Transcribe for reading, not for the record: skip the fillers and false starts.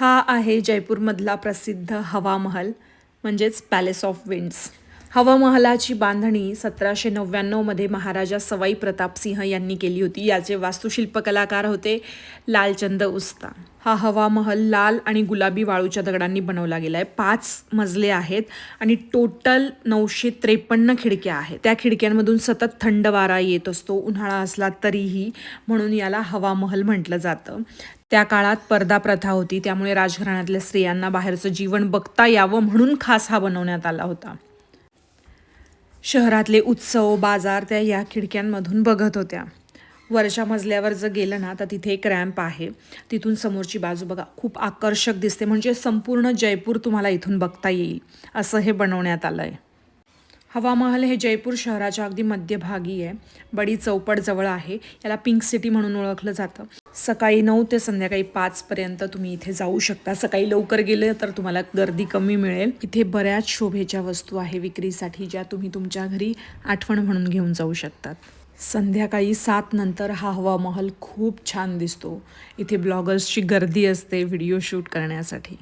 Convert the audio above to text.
हा आहे जयपूरमधला प्रसिद्ध हवा महल म्हणजेच पॅलेस ऑफ विंड्स. हवा महलाची बांधणी 1799मध्ये महाराजा सवाई प्रतापसिंह यांनी केली होती. याचे वास्तुशिल्प कलाकार होते लालचंद उस्ता. हा हवा महल लाल आणि गुलाबी वाळूच्या दगडांनी बनवला गेला आहे. 5 मजले आहेत आणि टोटल 953 खिडक्या आहेत. त्या खिडक्यांमधून सतत थंड वारा येत असतो, उन्हाळा असला तरीही, म्हणून याला हवा महल म्हटलं जातं. त्या काळात पर्दा प्रथा होती, त्यामुळे राजघराण्यातल्या स्त्रियांना बाहेरचं जीवन बघता यावं म्हणून खास हा बनवण्यात आला होता. शहरातले उत्सव, बाजार त्या या खिडक्यांमधून बघत होत्या. वरच्या मजल्यावर जर गेलं ना तर तिथे एक रॅम्प आहे. तिथून समोरची बाजू बघा, खूप आकर्षक दिसते. म्हणजे संपूर्ण जयपूर तुम्हाला इथून बघता येईल असं हे बनवण्यात आलं आहे. हवा महल हे जयपूर शहराच्या अगदी मध्यभागी आहे. बडी चौपट जवळ आहे. याला पिंक सिटी म्हणून ओळखलं जातं. सकाळी 9 ते संध्याकाळी 5 पर्यंत तुम्ही इथे जाऊ शकता. सकाळी लवकर गेले तर तुम्हाला गर्दी कमी मिळेल. इथे बऱ्याच शोभेच्या वस्तू आहे विक्रीसाठी, ज्या तुम्ही तुमच्या घरी आठवण म्हणून घेऊन जाऊ शकतात. संध्याकाळी 7 नंतर हा हवा महल खूप छान दिसतो. इथे ब्लॉगर्सची गर्दी असते व्हिडिओ शूट करण्यासाठी.